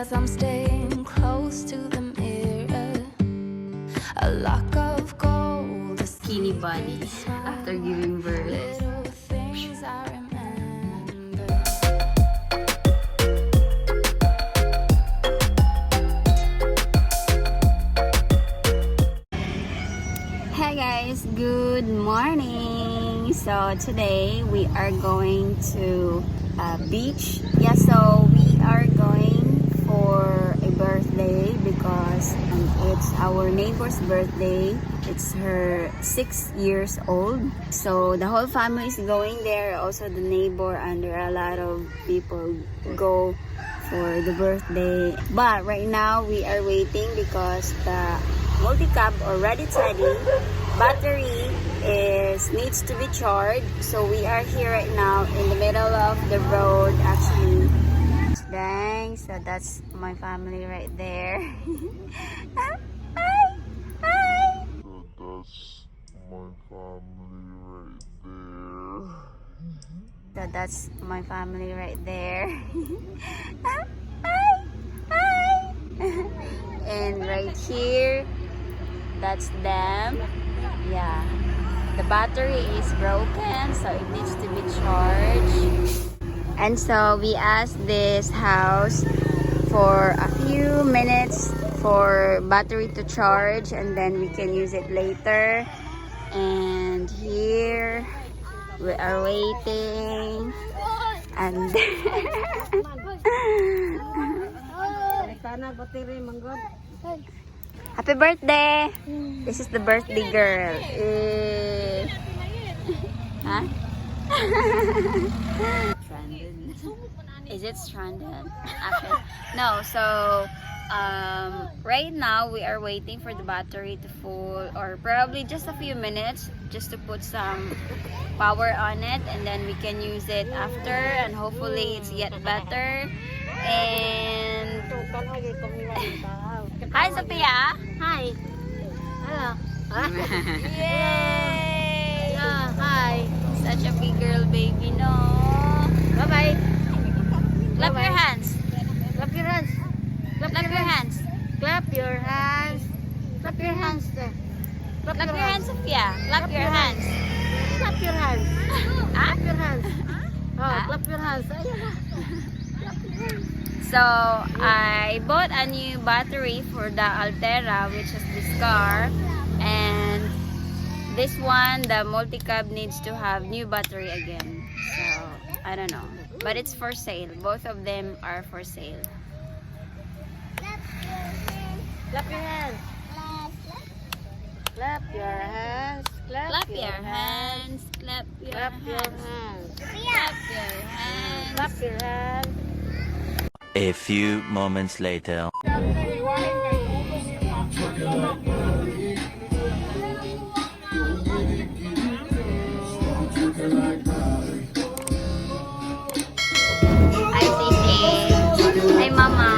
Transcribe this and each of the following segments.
as I'm staying close to the mirror. A lock of gold, a Bikini body after giving birth. little things I remember. Hey guys, good morning. So today we are going to a beach. Yeah, so we are going for a birthday because it's our neighbor's birthday. It's her 6 years old. So the whole family is going there. Also the neighbor, and there are a lot of people go for the birthday. But right now we are waiting because the multi-cab or ready-ready battery needs to be charged. So we are here right now in the middle of the road actually. Dang, so that's my family right there. Hi! Hi! So that's my family right there. Hi! Hi! And right here, that's them. Yeah, the battery is broken, so it needs to be charged. And so we asked this house for a few minutes for battery to charge, and then we can use it later. And here we are waiting, and happy birthday! This is the birthday girl. Huh? Stranded. Is it stranded? Actually, no. So right now we are waiting for the battery to full, or probably just a few minutes, just to put some power on it, and then we can use it after, and hopefully it's get better. And hi, Sophia. Hi. Hello. Yay! Hi. Such a big girl, baby. No. Bye bye. Clap your hands. Clap your hands. Clap your hands. Clap your hands. Clap your hands. Clap your hands, Sophia. Clap your hands. Clap your hands. Clap your hands. Oh, clap your hands. So I bought a new battery for the Altera, which is this car, and this one, the multi-cab, needs to have new battery again. So I don't know, but it's for sale. Both of them are for sale. Clap your hands. Clap your hands. Clap your hands. Clap your hands. Clap your hands. Clap your hands. A few moments later. Hi, Sisi. Hi, Mama.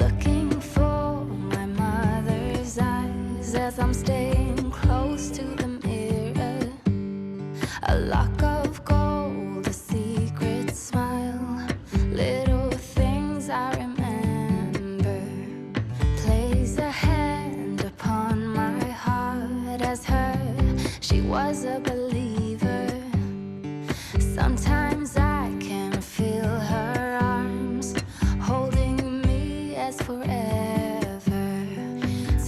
Looking for my mother's eyes as I'm staying close to the mirror. A lock of gold, a secret smile, little things I remember. Place a hand upon my heart as her, she was a believer. Sometimes I can feel her arms holding me as forever.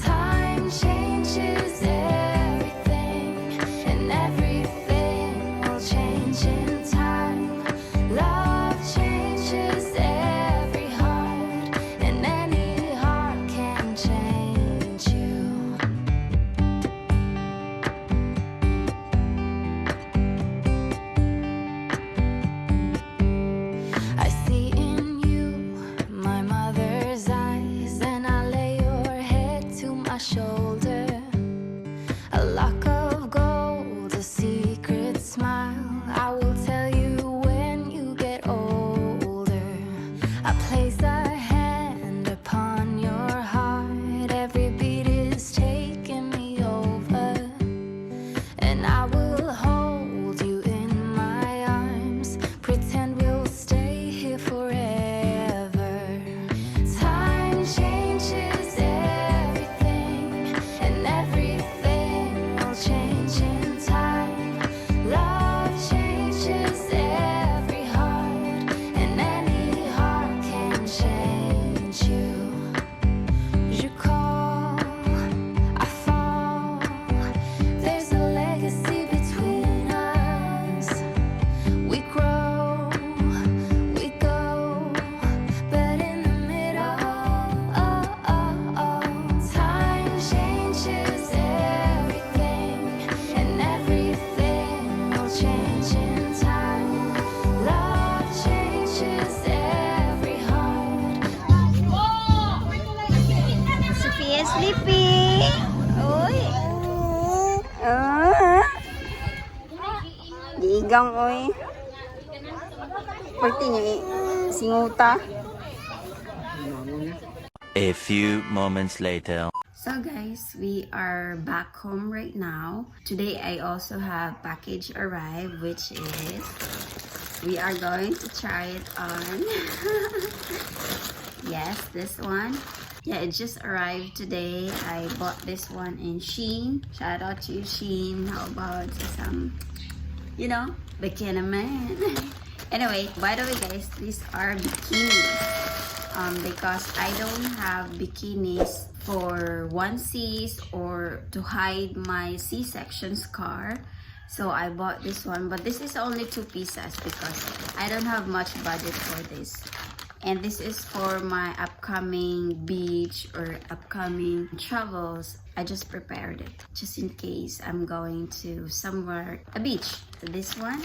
Time changes everything, and everything will change in time. Love changes every heart, and any heart can change you. I see in you my mother's eyes, and I lay your head to my shoulder. A lock of gold, a secret smile, I will tell you when you get older. I place a hand upon your heart, every beat is taking me over, and I will hold you in my arms, pretend we'll stay here forever. Sigang oy. Pwede niya singuta. A few moments later. So guys, we are back home right now. Today I also have package arrived, which is we are going to try it on. Yes, this one. Yeah, it just arrived today. I bought this one in Shein. Shout out to Shein. How about some, you know, bikini man. Anyway, by the way guys, these are bikinis. Because I don't have bikinis for onesies or to hide my C-section scar. So I bought this one, but this is only 2 pieces because I don't have much budget for this. And this is for my upcoming beach or upcoming travels. I just prepared it just in case I'm going to somewhere, a beach. So this one,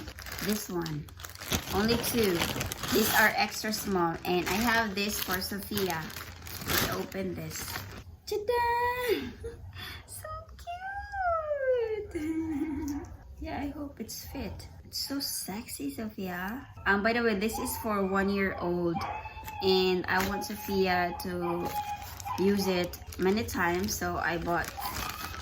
only 2. These are extra small, and I have this for Sophia. Let's open this. Ta-da! So cute! Yeah, I hope it's fit. It's so sexy, Sophia. By the way, this is for 1-year-old, and I want Sophia to use it many times, so I bought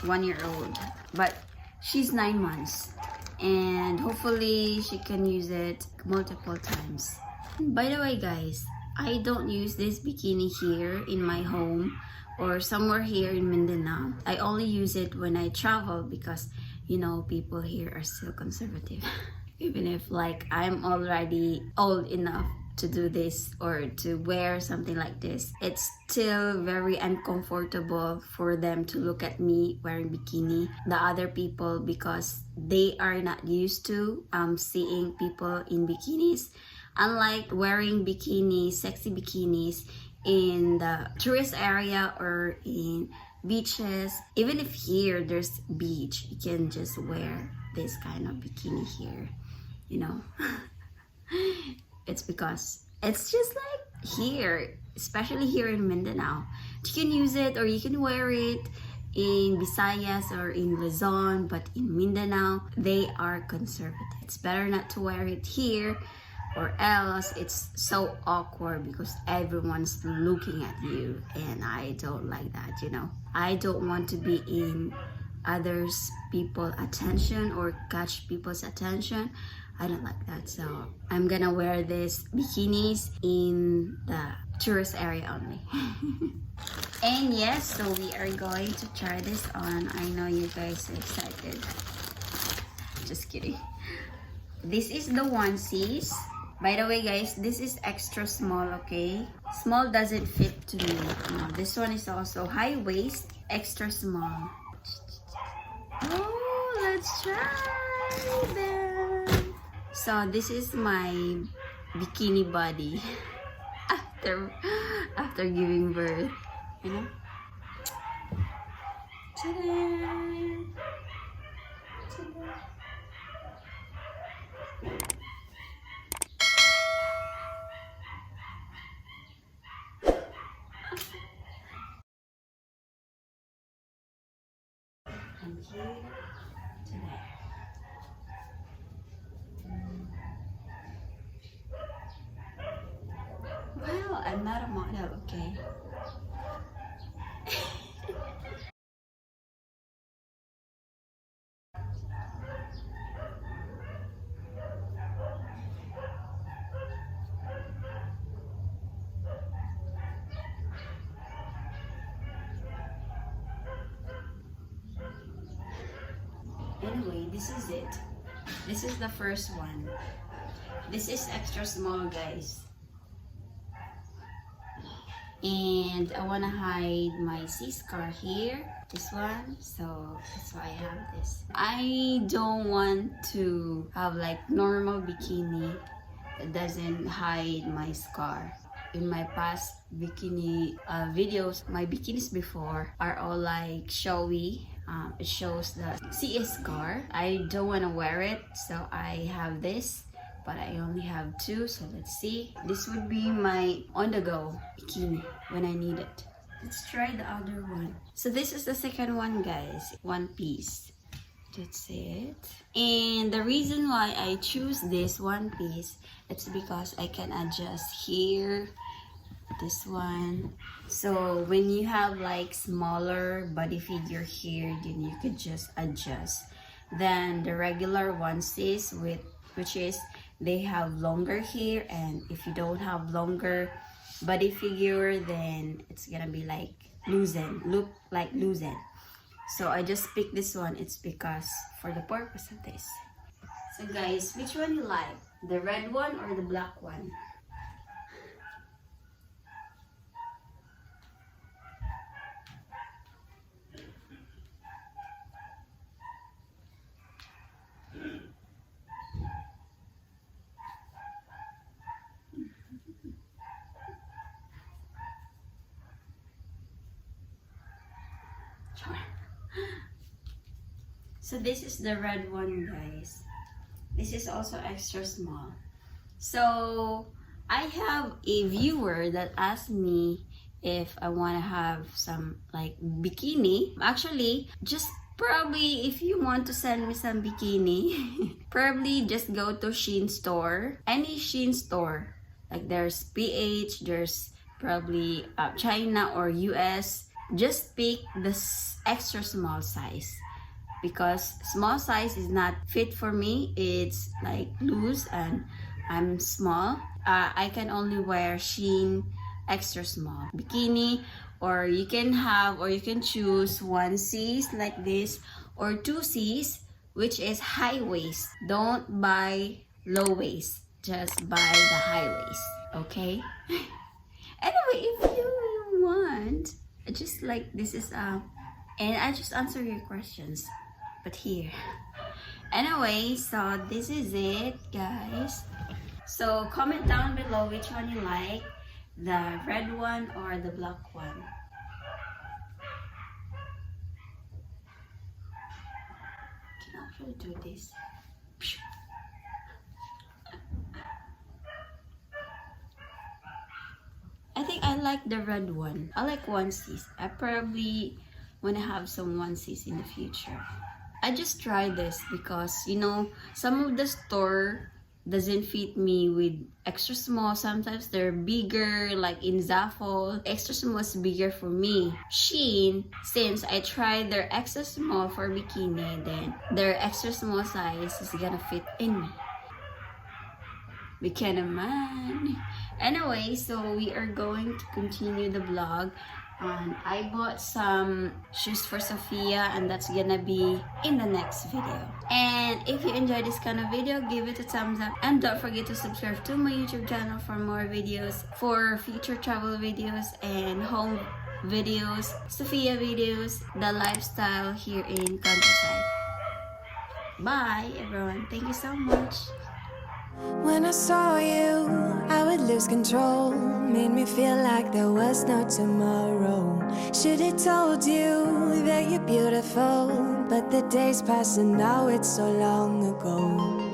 1-year-old. But she's 9 months, and hopefully she can use it multiple times. By the way guys, I don't use this bikini here in my home or somewhere here in Mindanao. I only use it when I travel because, you know, people here are still conservative. Even if like I'm already old enough to do this or to wear something like this, it's still very uncomfortable for them to look at me wearing bikini, the other people, because they are not used to seeing people in bikinis. Unlike wearing bikinis, sexy bikinis in the tourist area or in beaches, even if here there's beach, you can just wear this kind of bikini here, you know. It's because it's just like here, especially here in Mindanao. You can use it or you can wear it in Visayas or in Luzon, but in Mindanao, they are conservative. It's better not to wear it here, or else it's so awkward because everyone's looking at you, and I don't like that, you know. I don't want to be in others people's attention or catch people's attention. I don't like that, so I'm gonna wear this bikinis in the tourist area only. And yes, so we are going to try this on. I know you guys are excited. Just kidding. This is the onesies. By the way guys, this is extra small, okay? Small doesn't fit to me. No, this one is also high waist, extra small. Oh, let's try them. So this is my bikini body after giving birth, you know? Ta-da! Ta-da! I'm here today. Well, I'm not a model, okay? Anyway, this is it. This is the first one. This is extra small, guys. And I want to hide my C-scar here, this one, so that's why I have this. I don't want to have like normal bikini that doesn't hide my scar. In my past bikini videos, my bikinis before are all like showy. It shows the CS scar. I don't want to wear it, so I have this, but I only have 2, so let's see. This would be my on-the-go bikini when I need it. Let's try the other one. So this is the second one, guys. 1 piece. That's it. And the reason why I choose this one piece, it's because I can adjust here, this one. So when you have like smaller body figure here, then you could just adjust. Then the regular onesies which is they have longer hair, and if you don't have longer body figure, then it's gonna be like look like loosen. So I just picked this one. It's because for the purpose of this. So guys, which one you like? The red one or the black one? So this is the red one, guys. This is also extra small. So I have a viewer that asked me if I want to have some like bikini. Actually, just probably if you want to send me some bikini, probably just go to Shein store. Any Shein store. Like there's PH, there's probably China or US. Just pick the extra small size. Because small size is not fit for me. It's like loose and I'm small. I can only wear Shein extra small bikini, or you can choose 1Cs like this or 2Cs, which is high waist. Don't buy low waist, just buy the high waist, okay? Anyway, if you want, just like this is and I just answer your questions. But here. Anyway, so this is it, guys. So comment down below which one you like, the red one or the black one. Can I actually do this? I think I like the red one. I like onesies. I probably want to have some onesies in the future. I just tried this because, you know, some of the store doesn't fit me with extra small. Sometimes they're bigger, like in Zafol. Extra small is bigger for me. Shein, since I tried their extra small for bikini, then their extra small size is gonna fit in me. Bikini man. Anyway, so we are going to continue the vlog. I bought some shoes for Sophia, and that's gonna be in the next video. And if you enjoyed this kind of video, give it a thumbs up, and don't forget to subscribe to my YouTube channel for more videos, for future travel videos and home videos, Sophia videos, the lifestyle here in countryside. Bye everyone, thank you so much. When I saw you, I would lose control. Made me feel like there was no tomorrow. Should've told you that you're beautiful, but the days pass and now it's so long ago.